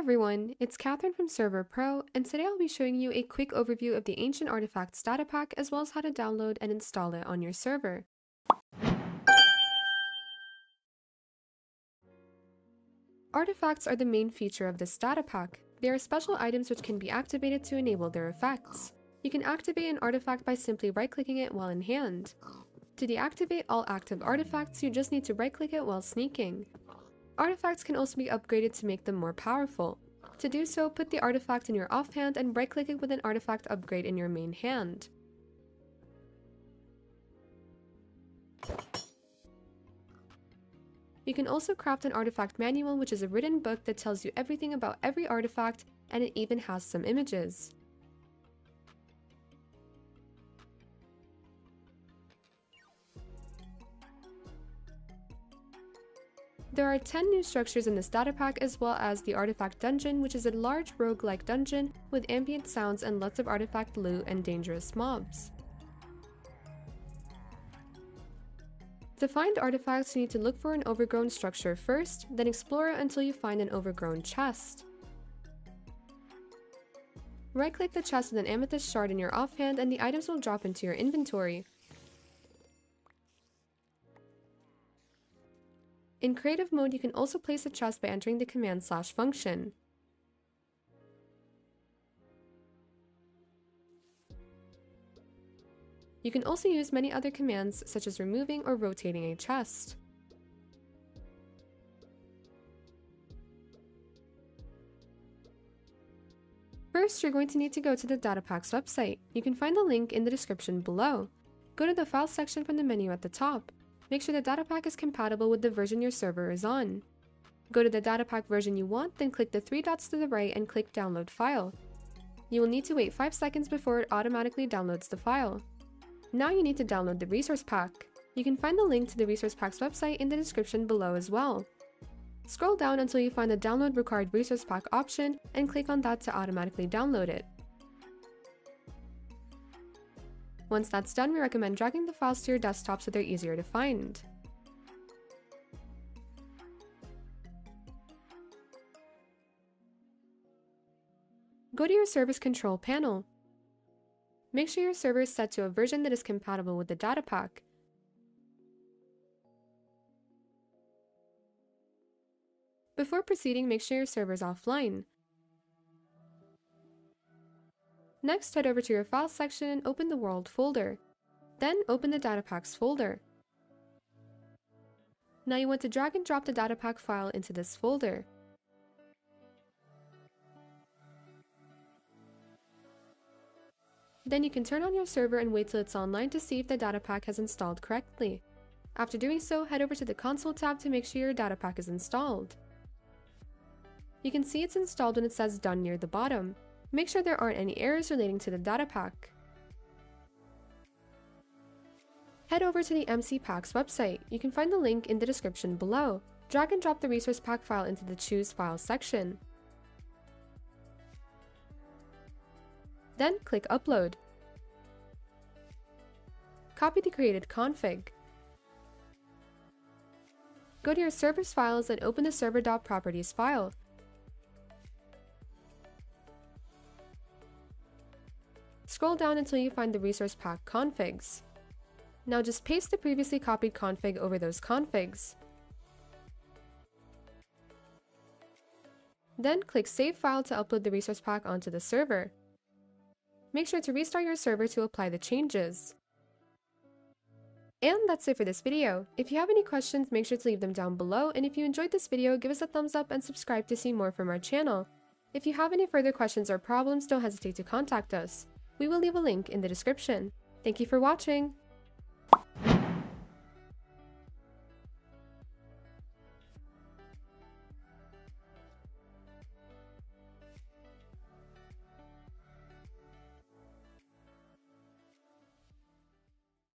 everyone, it's Catherine from Server.pro, and today I'll be showing you a quick overview of the Ancient Artifacts Datapack as well as how to download and install it on your server. Artifacts are the main feature of this datapack. They are special items which can be activated to enable their effects. You can activate an artifact by simply right-clicking it while in hand. To deactivate all active artifacts, you just need to right-click it while sneaking. Artifacts can also be upgraded to make them more powerful. To do so, put the artifact in your offhand and right-click it with an artifact upgrade in your main hand. You can also craft an artifact manual, which is a written book that tells you everything about every artifact, and it even has some images. There are 10 new structures in this datapack, as well as the Artifact Dungeon, which is a large roguelike dungeon with ambient sounds and lots of artifact loot and dangerous mobs. To find artifacts, you need to look for an overgrown structure first, then explore it until you find an overgrown chest. Right-click the chest with an amethyst shard in your offhand and the items will drop into your inventory. In creative mode, you can also place a chest by entering the command / function. You can also use many other commands such as removing or rotating a chest. First, you're going to need to go to the Datapack's website. You can find the link in the description below. Go to the File section from the menu at the top. Make sure the Datapack is compatible with the version your server is on. Go to the Datapack version you want, then click the 3 dots to the right and click Download File. You will need to wait 5 seconds before it automatically downloads the file. Now you need to download the resource pack. You can find the link to the resource pack's website in the description below as well. Scroll down until you find the Download Required Resource Pack option and click on that to automatically download it. Once that's done, we recommend dragging the files to your desktop so they're easier to find. Go to your server's control panel. Make sure your server is set to a version that is compatible with the Datapack. Before proceeding, make sure your server is offline. Next, head over to your Files section and open the World folder. Then, open the Datapack's folder. Now you want to drag and drop the Datapack file into this folder. Then you can turn on your server and wait till it's online to see if the Datapack has installed correctly. After doing so, head over to the Console tab to make sure your Datapack is installed. You can see it's installed when it says Done near the bottom. Make sure there aren't any errors relating to the Datapack. Head over to the MC Pack's website. You can find the link in the description below. Drag and drop the resource pack file into the Choose File section. Then click Upload. Copy the created config. Go to your server's files and open the Server.properties file. Scroll down until you find the resource pack configs. Now just paste the previously copied config over those configs. Then click Save File to upload the resource pack onto the server. Make sure to restart your server to apply the changes. And that's it for this video. If you have any questions, make sure to leave them down below, and if you enjoyed this video, give us a thumbs up and subscribe to see more from our channel. If you have any further questions or problems, don't hesitate to contact us. We will leave a link in the description. Thank you for watching!